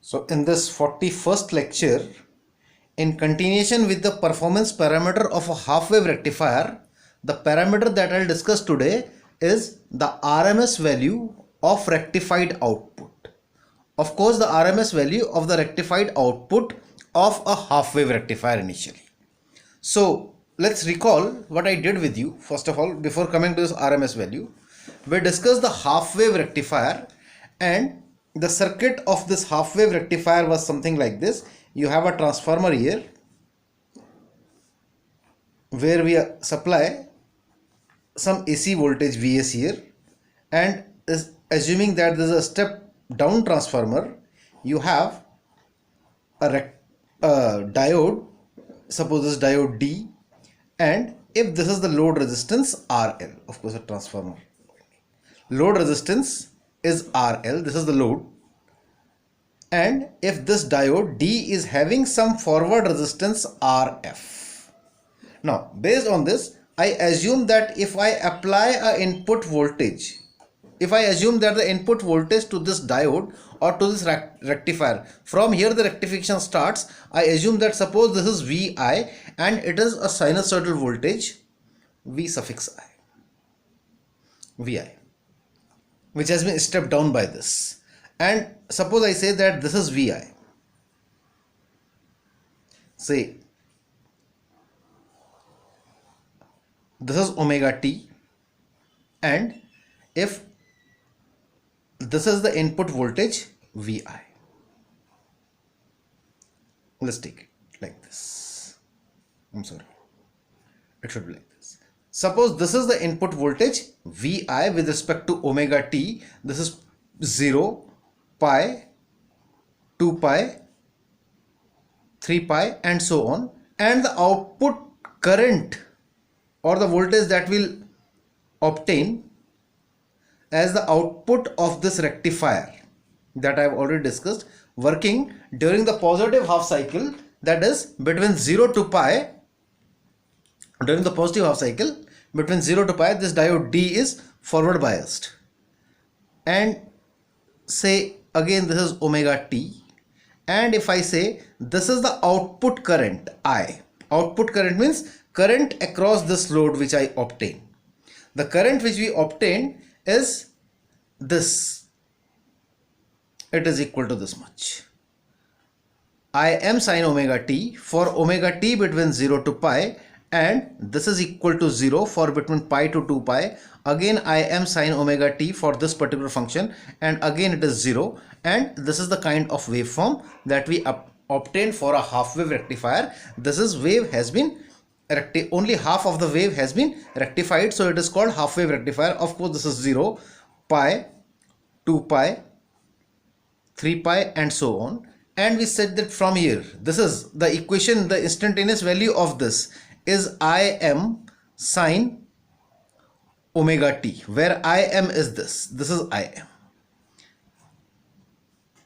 So in this 41st lecture, in continuation with the performance parameter of a half wave rectifier, the parameter that I'll discuss today is the RMS value of rectified output. Of course, the RMS value of the rectified output of a half wave rectifier initially. So let's recall what I did with you. First of all, before coming to this RMS value, we discussed the half wave rectifier, and the circuit of this half wave rectifier was something like this. You have a transformer here where we supply some AC voltage Vs here, and is assuming that there is a step down transformer, you have a diode, suppose this diode D, and if this is the load resistance RL, of course a transformer, load resistance is RL, this is the load, and if this diode D is having some forward resistance RF. Now based on this, I assume that if I apply a input voltage, if I assume that the input voltage to this diode or to this rectifier, from here the rectification starts, I assume that suppose this is VI and it is a sinusoidal voltage V suffix I, VI, which has been stepped down by this, and suppose I say that this is VI, say this is omega t, and if this is the input voltage VI, let's take it like this. I'm sorry, it should be like this. Suppose this is the input voltage VI with respect to omega t. This is 0, pi, 2 pi, 3 pi, and so on. And the output current or the voltage that will obtain as the output of this rectifier that I have already discussed, working during the positive half cycle, that is between 0 to pi. During the positive half cycle between 0 to pi, this diode D is forward biased, and say again this is omega t, and if I say this is the output current I, output current means current across this load which I obtain. The current which we obtain is this, it is equal to this much. I am sin omega t for omega t between 0 to pi, and this is equal to 0 for between pi to 2 pi. Again I am sin omega t for this particular function, and again it is 0, and this is the kind of waveform that we obtain for a half wave rectifier. This is wave has been only half of the wave has been rectified, so it is called half wave rectifier. Of course this is 0, pi, 2 pi, 3 pi, and so on. And we said that from here, this is the equation, the instantaneous value of this is I am sin omega t, where I am is this is I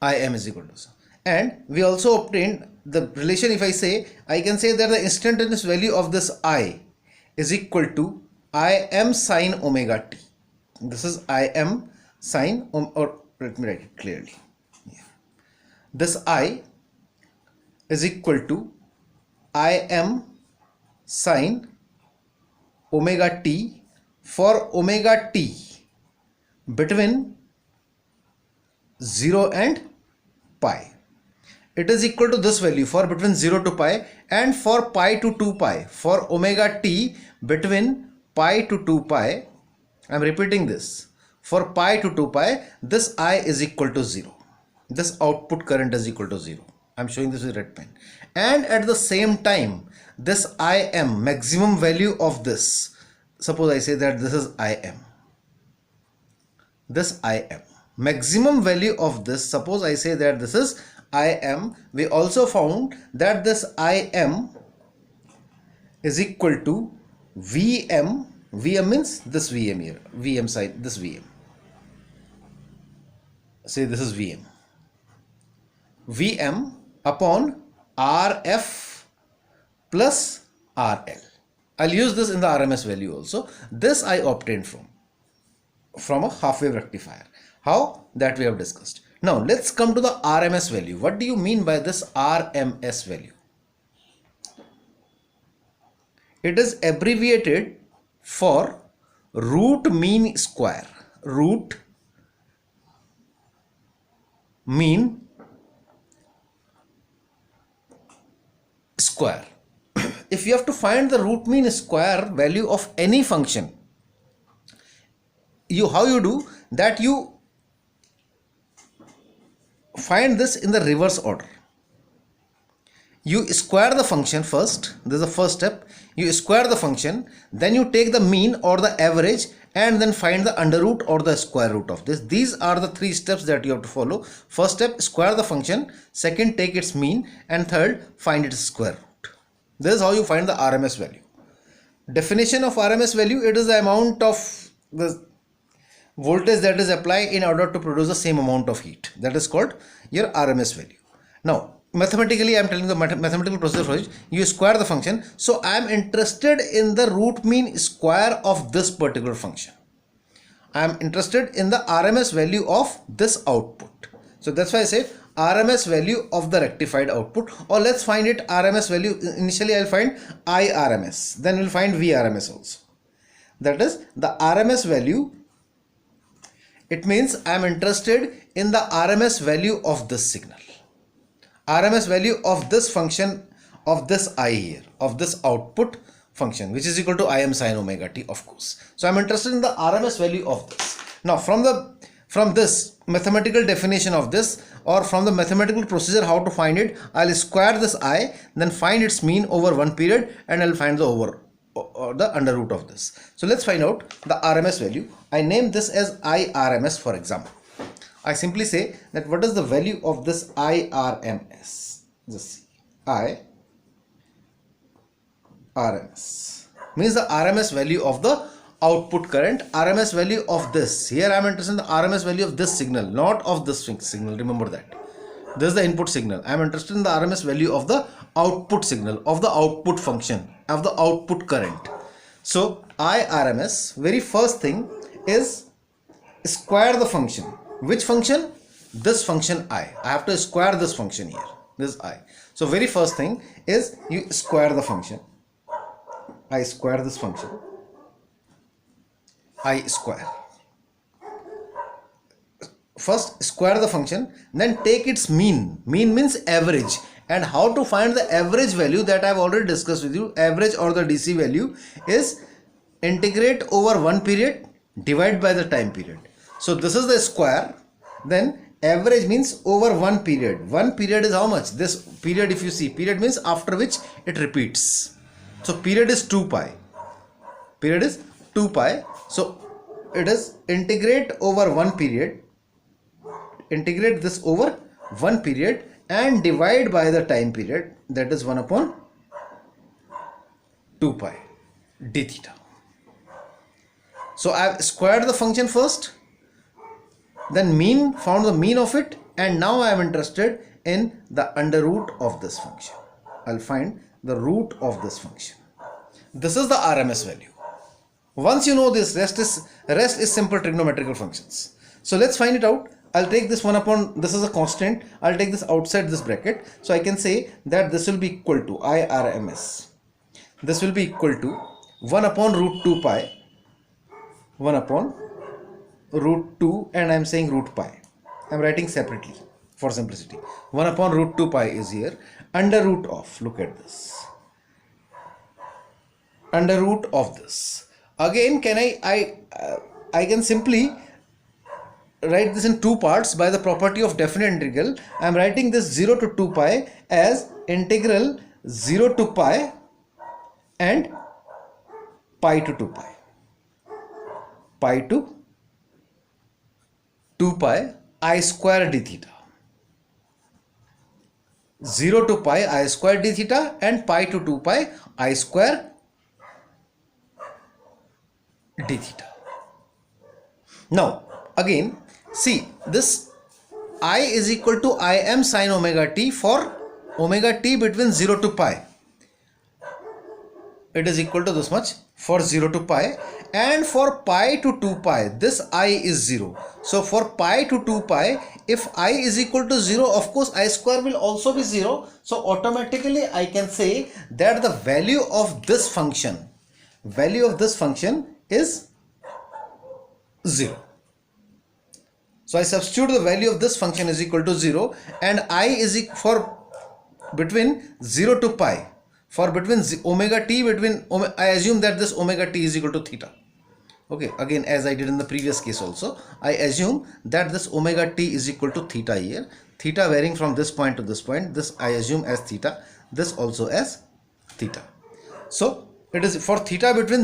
am is equal to this. And we also obtained the relation. If I say, I can say that the instantaneous value of this I is equal to I am sin omega t. This is I am sin, or let me write it clearly. Yeah. This I is equal to I am sin omega t for omega t between 0 and pi. It is equal to this value for between 0 to pi, and for pi to 2 pi, for omega t between pi to 2 pi, I am repeating this, for pi to 2 pi, this I is equal to 0. This output current is equal to 0. I am showing this with red pen. And at the same time, this I am, maximum value of this, suppose I say that this is I am. This I am, maximum value of this, suppose I say that this is I am, we also found that this I am is equal to Vm. Vm means this Vm here, Vm side, this Vm. Say this is Vm. Vm upon Rf plus RL. I'll use this in the RMS value also. This I obtained from a half wave rectifier. How? That we have discussed. Now let's come to the RMS value. What do you mean by this RMS value? It is abbreviated for root mean square. Root mean square. If you have to find the root mean square value of any function, how you do that? You find this in the reverse order. You square the function first. This is the first step. You square the function, then you take the mean or the average, and then find the under root or the square root of this. These are the three steps that you have to follow. First step, square the function. Second, take its mean, and third, find its square root. This is how you find the RMS value. Definition of RMS value: it is the amount of the voltage that is applied in order to produce the same amount of heat. That is called your RMS value. Now, mathematically, I am telling the mathematical procedure for it. You square the function. So I am interested in the root mean square of this particular function. I am interested in the RMS value of this output. So that's why I say RMS value of the rectified output. Or let's find it RMS value. Initially, I'll find IRMS. Then we'll find VRMS also. That is the RMS value. It means I am interested in the RMS value of this signal. RMS value of this function, of this I here, of this output function, which is equal to Im sin omega t, of course. So I'm interested in the RMS value of this. Now from this mathematical definition of this, or from the mathematical procedure how to find it, I'll square this I, then find its mean over one period, and I'll find the over or the under root of this. So let's find out the RMS value. I name this as IRMS, for example. I simply say that what is the value of this IRMS? Just see, IRMS means the RMS value of the output current, RMS value of this. Here I am interested in the RMS value of this signal, not of this signal. Remember that. This is the input signal. I am interested in the RMS value of the output signal, of the output function, of the output current. So IRMS, very first thing is square the function. Which function? This function I. I have to square this function here. This I. So very first thing is you square the function. I square this function. I square. First square the function, then take its mean. Mean means average. And how to find the average value, that I have already discussed with you. Average or the DC value is integrate over one period, divide by the time period. So this is the square. Then average means over one period. One period is how much? This period, if you see, period means after which it repeats. So period is 2 pi. Period is 2 pi. So it is integrate over one period. Integrate this over one period and divide by the time period, that is 1 upon 2 pi d theta. So I have squared the function first, then mean, found the mean of it, and now I am interested in the under root of this function. I'll find the root of this function. This is the RMS value. Once you know this, rest is simple trigonometrical functions. So let's find it out. I'll take this 1 upon, this is a constant, I'll take this outside this bracket. So I can say that this will be equal to IRMS. This will be equal to 1 upon root 2 pi. 1 upon root 2, and I'm saying root pi. I'm writing separately for simplicity. 1 upon root 2 pi is here. Under root of, look at this. Under root of this. Again, can I can simply write this in two parts by the property of definite integral. I am writing this 0 to 2 pi as integral 0 to pi and pi to 2 pi. Pi to 2 pi I square d theta. 0 to pi I square d theta and pi to 2 pi I square d theta. Now again, see, this I is equal to Im sin omega t for omega t between 0 to pi. It is equal to this much. for 0 to pi, and for pi to 2 pi this I is 0. So for pi to 2 pi, if I is equal to 0, of course I square will also be 0. So automatically I can say that the value of this function is 0. So I substitute the value of this function is equal to 0, and I is for between 0 to pi, for between omega t, I assume that this omega t is equal to theta. Okay, again as I did in the previous case also, I assume that this omega t is equal to theta here. Theta varying from this point to this point, this I assume as theta, this also as theta. So it is for theta between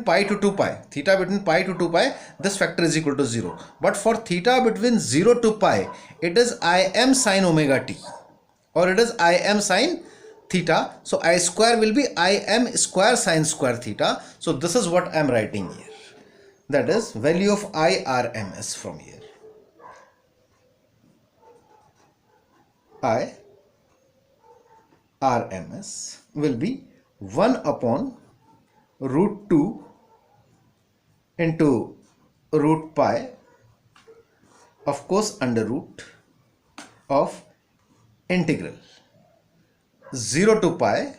pi to 2 pi, this factor is equal to 0. But for theta between 0 to pi, it is I am sine omega t, or it is I am sine theta. So I square will be I am square sine square theta. So this is what I am writing here. That is value of IRMS from here. IRMS will be 1 upon root 2 into root pi, of course under root of integral 0 to pi.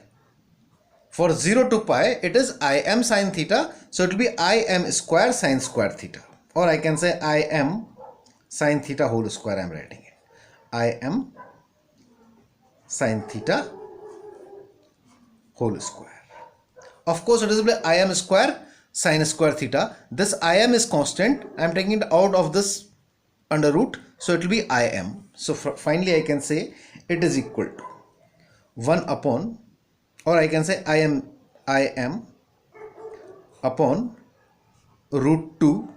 For 0 to pi, it is I am sine theta, so it will be I am square sine square theta, or I can say I am sine theta whole square. I am writing it I am sine theta whole square. Of course, it is I am square sine square theta. This I am is constant. I am taking it out of this under root, so it will be I am. So finally, I can say it is equal to 1 upon, or I can say I am upon root 2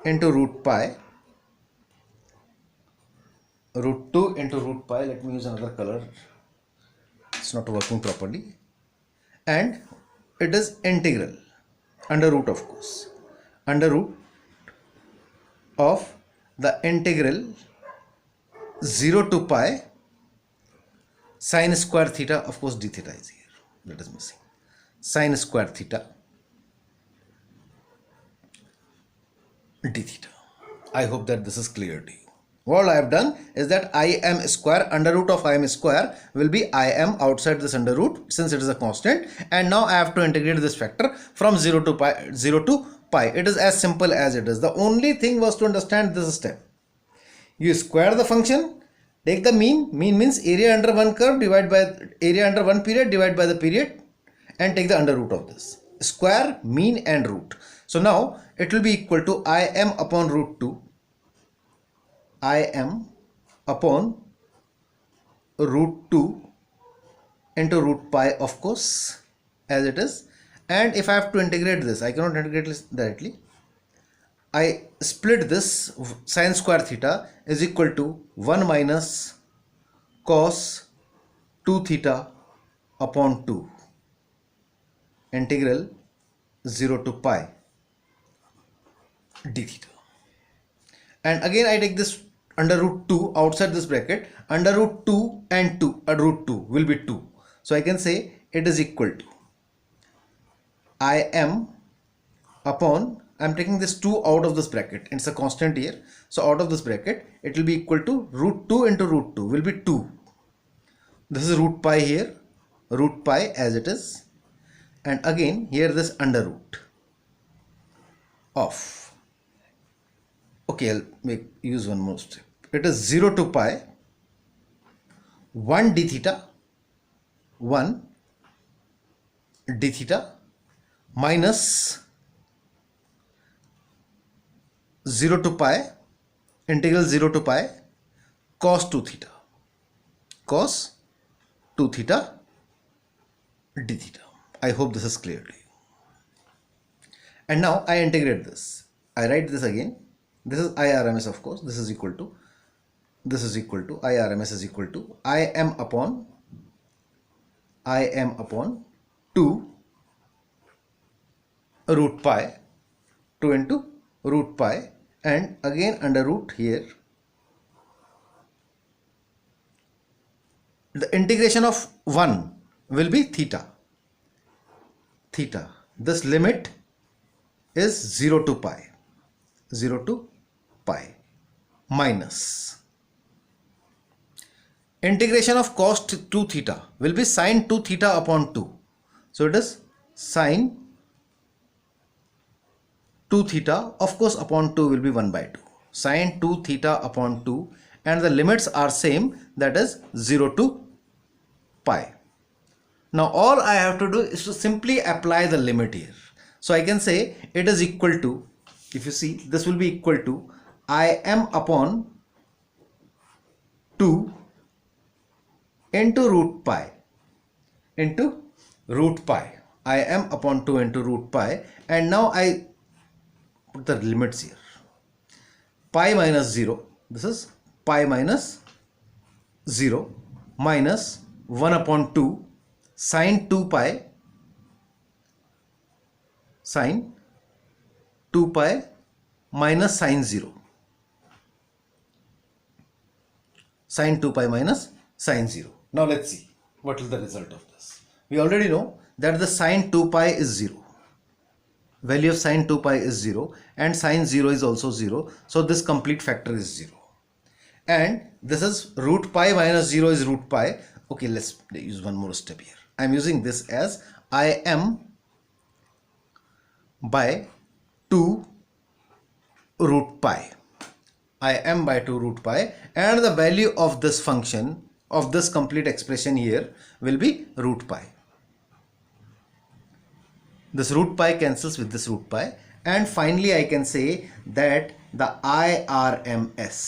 into root pi. Root 2 into root pi. Let me use another color. It's not working properly. And it is integral under root, of course, under root of the integral 0 to pi sine square theta. Of course, d theta is here, that is missing. Sine square theta d theta. I hope that this is clear to you. All I have done is that I am square under root of I am square will be I am outside this under root, since it is a constant, and now I have to integrate this factor from 0 to pi. It is as simple as it is. The only thing was to understand this step. You square the function, take the mean. Mean means area under one curve divided by area under one period divided by the period, and take the under root of this. Square, mean and root. So now it will be equal to I am upon root 2. I am upon root 2 into root pi, of course, as it is. And if I have to integrate this, I cannot integrate this directly. I split this. Sine square theta is equal to 1 minus cos 2 theta upon 2 integral 0 to pi d theta. And again I take this under root 2 outside this bracket. Under root 2 and 2 root 2 will be 2. So I can say it is equal to I am upon, I am taking this 2 out of this bracket. It's a constant here. So out of this bracket it will be equal to root 2 into root 2 will be 2. This is root pi here, root pi as it is, and again here this under root of, okay, I'll use one more step. It is 0 to pi 1 d theta minus 0 to pi integral 0 to pi cos 2 theta d theta. I hope this is clear to you. And now I integrate this. I write this again. This is IRMS, of course. This is equal to IRMS is equal to I am upon 2 root pi, 2 into root pi, and again under root here. The integration of 1 will be theta. theta. This limit is 0 to pi. 0 to pi minus integration of cos 2 theta will be sine 2 theta upon 2. So it is sine 2 theta, of course upon 2 will be 1 by 2. Sine 2 theta upon 2, and the limits are same, that is 0 to pi. Now all I have to do is to simply apply the limit here. So I can say it is equal to, if you see, this will be equal to Im upon 2 into root pi into root pi. Im upon 2 into root pi, and now I put the limits here. Pi minus 0, this is pi minus 0 minus 1 upon 2 sine 2 pi minus sine 0. Sine 2 pi minus sine 0. Now let's see what is the result of this. We already know that the sine 2 pi is 0. Value of sine 2 pi is 0 and sine 0 is also 0. So this complete factor is 0. And this is root pi minus 0 is root pi. Okay, let's use one more step here. I am using this as Im by 2 root pi. Im by 2 root pi, and the value of this function, of this complete expression here, will be root pi. This root pi cancels with this root pi, and finally I can say that the IRMS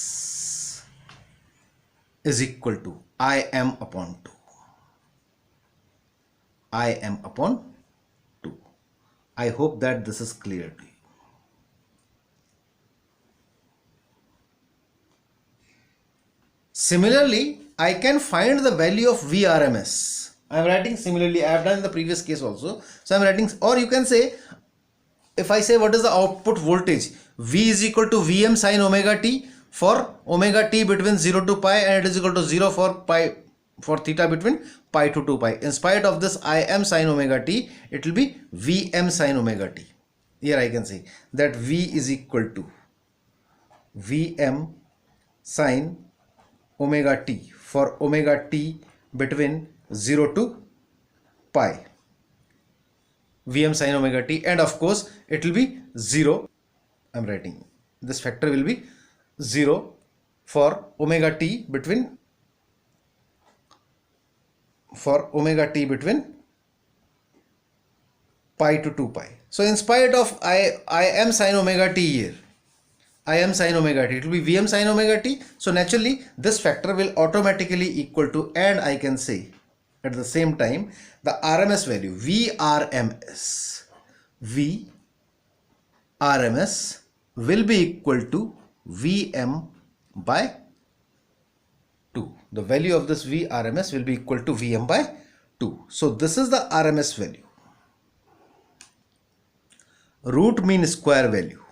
is equal to Im upon 2. Im upon 2. I hope that this is clear to you. Similarly, I can find the value of VRMS. I am writing similarly, I have done in the previous case also. So I am writing, or you can say, if I say what is the output voltage, V is equal to Vm sin omega t for omega t between 0 to pi, and it is equal to 0 for pi, for theta between pi to 2 pi. In spite of this Im sin omega t, it will be Vm sin omega t. Here I can say that V is equal to Vm sin omega t for omega t between 0 to pi. Vm sin omega t, and of course it will be 0. I am writing this factor will be 0 for omega t between pi to 2 pi. So in spite of I am sin omega t here, I am sin omega t, it will be Vm sin omega t. So naturally this factor will automatically equal to, and I can say at the same time the RMS value VRMS will be equal to Vm by 2. The value of this VRMS will be equal to Vm by 2. So this is the RMS value. Root mean square value.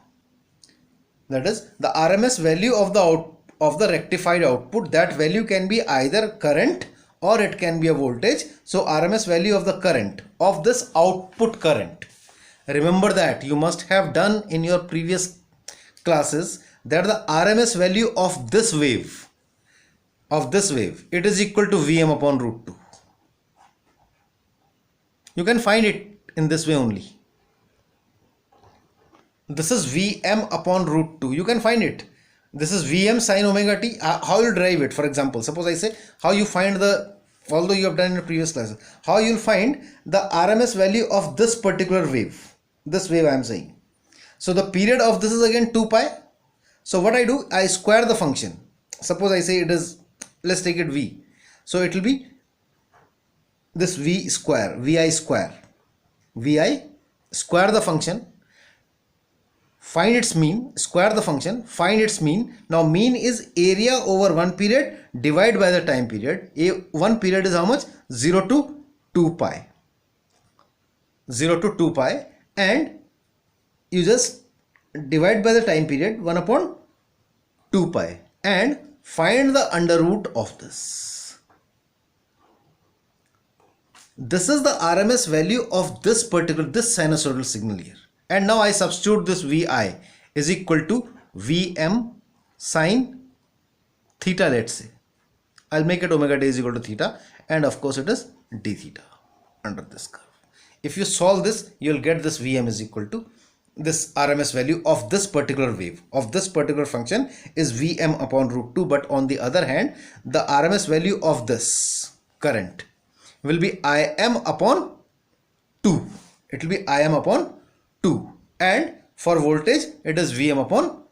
That is the RMS value of the rectified output. That value can be either current or it can be a voltage. So RMS value of the current, of this output current. Remember that you must have done in your previous classes that the RMS value of this wave, it is equal to Vm upon root 2. You can find it in this way only. This is Vm upon root 2. You can find it. This is Vm sin omega t. How you derive it? For example, suppose I say how you find the, although you have done in the previous classes, how you will find the RMS value of this particular wave. This wave I am saying. So the period of this is again 2 pi. So what I do, I square the function. Suppose I say it is, let's take it V. So it will be this V square, Vi square. Vi square the function, find its mean, square the function, find its mean. Now mean is area over one period divided by the time period. One period is how much? 0 to 2 pi. 0 to 2 pi, and you just divide by the time period 1 upon 2 pi and find the under root of this. this is the RMS value of this sinusoidal signal here. And now I substitute this Vi is equal to Vm sine theta, let's say. I'll make it omega t is equal to theta, and of course it is d theta under this curve. If you solve this, you'll get this Vm is equal to this RMS value of this particular wave, of this particular function is Vm upon root 2. But on the other hand, the RMS value of this current will be Im upon 2. It will be Im upon 2. And for voltage, it is Vm upon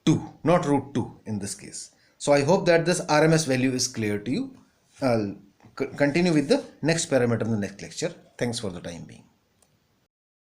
2, not root 2 in this case. So I hope that this RMS value is clear to you. I'll continue with the next parameter in the next lecture. Thanks for the time being.